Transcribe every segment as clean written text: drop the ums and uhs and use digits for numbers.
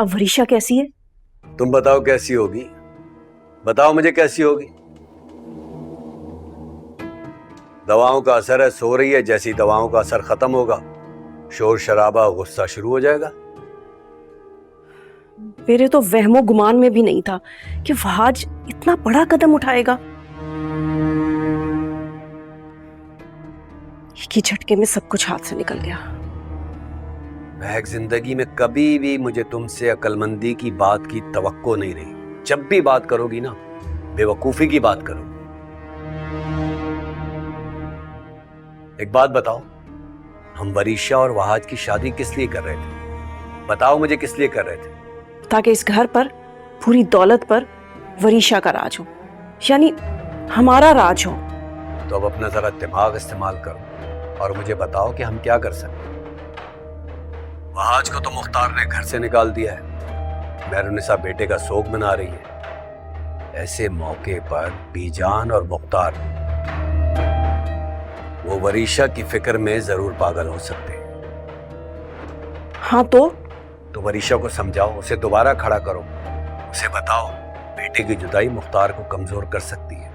अब वरीशा कैसी है? तुम बताओ कैसी होगी, बताओ मुझे कैसी होगी। दवाओं का असर है, सो रही है, जैसी दवाओं का असर खत्म होगा शोर शराबा गुस्सा शुरू हो जाएगा। मेरे तो वहमो गुमान में भी नहीं था कि वहाज इतना बड़ा कदम उठाएगा। एक ही झटके में सब कुछ हाथ से निकल गया। महक, जिंदगी में कभी भी मुझे तुमसे अक्लमंदी की बात की तवक्को नहीं रही। जब भी बात करोगी ना, बेवकूफी की बात करो। एक बात बताओ, हम वरीशा और वहाज की शादी किस लिए कर रहे थे? बताओ मुझे, किस लिए कर रहे थे? ताकि इस घर पर, पूरी दौलत पर वरीशा का राज हो, यानी हमारा राज हो। तो अब अपना जरा दिमाग इस्तेमाल करो और मुझे बताओ कि हम क्या कर सकते हैं। वहाज को तो मुख्तार ने घर से निकाल दिया है, मेहरुनिसा बेटे का सोग मना रही है। ऐसे मौके पर बीजान और मुख्तार वो वरीशा की फिक्र में जरूर पागल हो सकते हैं। हाँ तो वरीशा को समझाओ, उसे दोबारा खड़ा करो। उसे बताओ बेटे की जुदाई मुख्तार को कमजोर कर सकती है,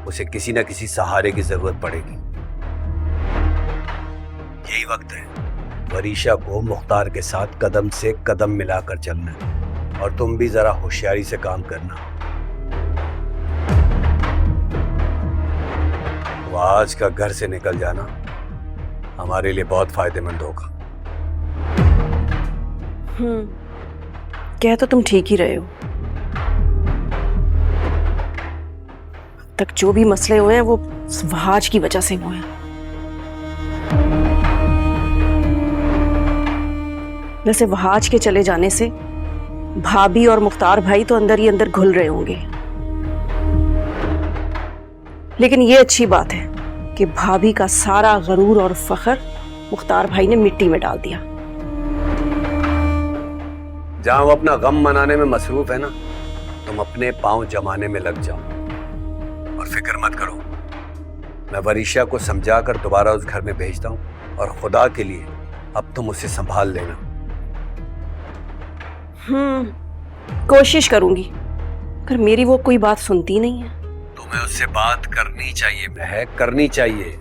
उसे किसी न किसी सहारे की जरूरत पड़ेगी। यही वक्त है वरीशा को मुख्तार के साथ कदम से कदम मिलाकर चलना है, और तुम भी जरा होशियारी से काम करना। वो आज का घर से निकल जाना हमारे लिए बहुत फायदेमंद होगा। कह तो तुम ठीक ही रहे हो। अब तक जो भी मसले हुए हैं वो वहाज की वजह से हुए हैं। वैसे वहाज के चले जाने से भाभी और मुख्तार भाई तो अंदर ही अंदर घुल रहे होंगे, लेकिन ये अच्छी बात है कि भाभी का सारा गरूर और फख्र मुख्तार भाई ने मिट्टी में डाल दिया। जहां वो अपना गम मनाने में मसरूफ है ना, तुम अपने पांव जमाने में लग जाओ और फिक्र मत करो। मैं वरीशा को समझाकर दोबारा उस घर में भेजता हूं, और खुदा के लिए अब तुम उसे संभाल लेना। कोशिश करूंगी, पर मेरी वो कोई बात सुनती नहीं है। तुम्हें उससे बात करनी चाहिए महक, करनी चाहिए।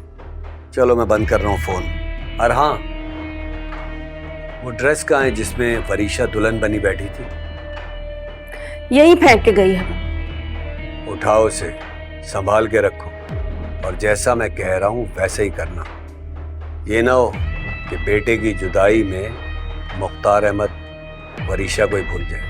चलो मैं बंद कर रहा हूं फोन। और हाँ, वो ड्रेस कहाँ है जिसमें वरीशा दुल्हन बनी बैठी थी? यही फेंक के गई है। उठाओ उसे, संभाल के रखो, और जैसा मैं कह रहा हूं वैसे ही करना। ये ना हो कि बेटे की जुदाई में मुख्तार अहमद वरीशा को ही भूल जाए।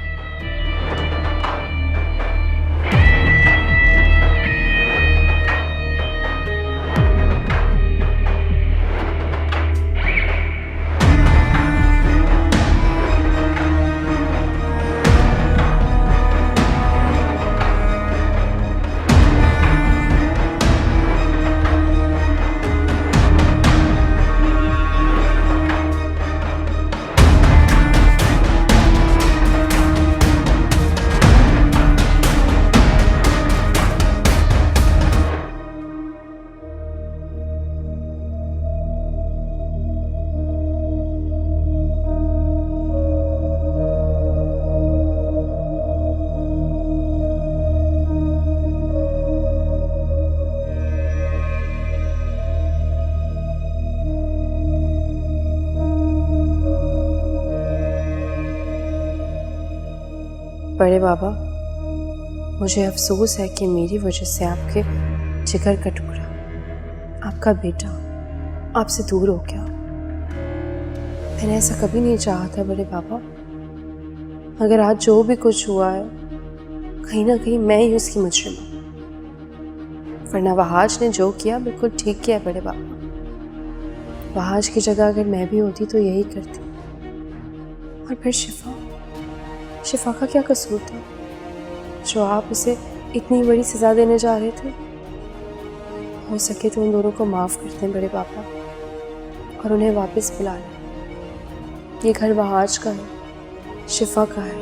बड़े बाबा, मुझे अफसोस है कि मेरी वजह से आपके जिगर का टुकड़ा, आपका बेटा, आपसे दूर हो गया। मैंने ऐसा कभी नहीं चाहा था बड़े बाबा। अगर आज जो भी कुछ हुआ है, कहीं ना कहीं मैं ही उसकी मुजरिम हूँ। वरना वहाज ने जो किया बिल्कुल ठीक किया बड़े बाबा। वहाज की जगह अगर मैं भी होती तो यही करती। और फिर शिफा का क्या कसूर था जो आप उसे इतनी बड़ी सजा देने जा रहे थे? हो सके तो उन दोनों को माफ कर दें बड़े पापा, और उन्हें वापस बुला लें। ये घर वहाज का है, शिफा का है।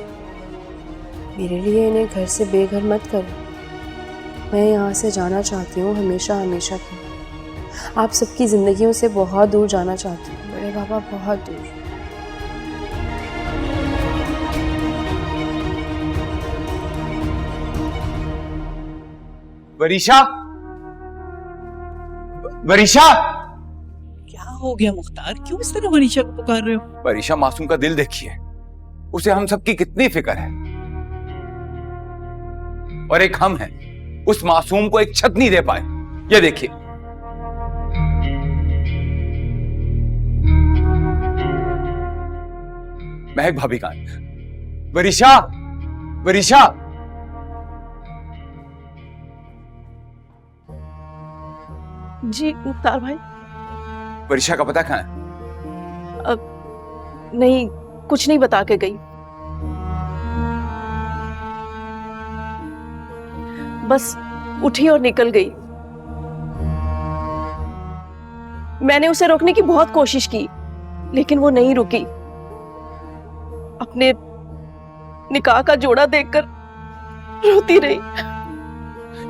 मेरे लिए इन्हें घर से बेघर मत करो। मैं यहाँ से जाना चाहती हूँ हमेशा हमेशा के लिए। आप सबकी ज़िंदगियों से बहुत दूर जाना चाहती हूँ बड़े पापा, बहुत दूर। वरीशा, वरीशा, क्या हो गया मुख्तार? क्यों इस तरह वरीशा को पुकार रहे हो? वरीशा, मासूम का दिल देखिए, उसे हम सबकी कितनी फिक्र है। और एक हम हैं, उस मासूम को एक छत नहीं दे पाए। ये देखिए, महक भाभी कहां है? वरीशा, वरीशा, जी मुख्तार भाई। वरीशा का पता कहां है? नहीं, कुछ नहीं बता के गई। बस उठी और निकल गई। मैंने उसे रोकने की बहुत कोशिश की, लेकिन वो नहीं रुकी। अपने निकाह का जोड़ा देखकर रोती रही।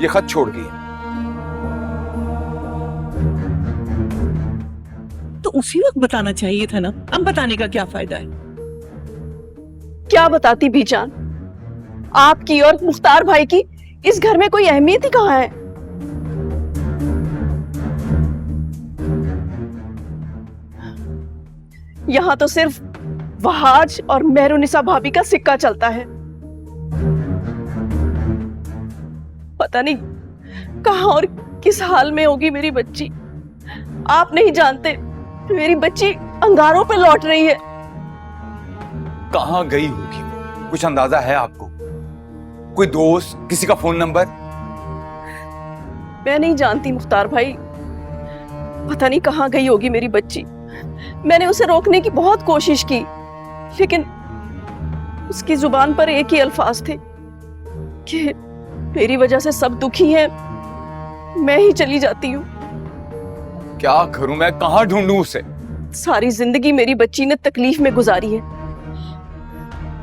ये खत छोड़ गई। तो उसी वक्त बताना चाहिए था ना, अब बताने का क्या फायदा है? क्या बताती बीजान? आपकी और मुख्तार भाई की इस घर में कोई अहमियत ही कहाँ है? यहाँ तो सिर्फ वहाज और मेहरुनिसा भाभी का सिक्का चलता है। पता नहीं कहाँ और किस हाल में होगी मेरी बच्ची। आप नहीं जानते, मेरी बच्ची अंगारों पे लौट रही है। कहां गई होगी? कुछ अंदाजा है आपको? कोई दोस्त, किसी का फोन नंबर? मैं नहीं जानती मुख्तार भाई, पता नहीं कहाँ गई होगी मेरी बच्ची। मैंने उसे रोकने की बहुत कोशिश की, लेकिन उसकी जुबान पर एक ही अल्फाज थे कि मेरी वजह से सब दुखी हैं, मैं ही चली जाती हूँ। क्या करूं मैं? कहां ढूंढूं उसे? सारी जिंदगी मेरी बच्ची ने तकलीफ में गुजारी है।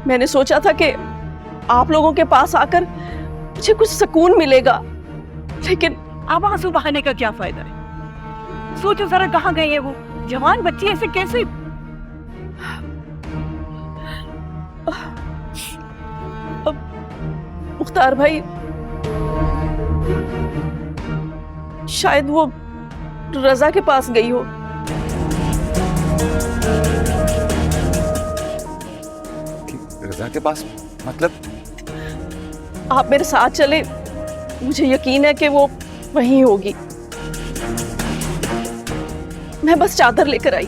मैंने सोचा था कि आप लोगों के पास आकर मुझे कुछ सुकून मिलेगा, लेकिन अब आंसू बहाने का क्या फायदा है? सोचो जरा, कहाँ गई है वो जवान बच्ची? ऐसे कैसे? मुख्तार भाई, शायद वो रजा के पास गई हो। रजा के पास? मतलब? आप मेरे साथ चले, मुझे यकीन है कि वो वहीं होगी। मैं बस चादर लेकर आई।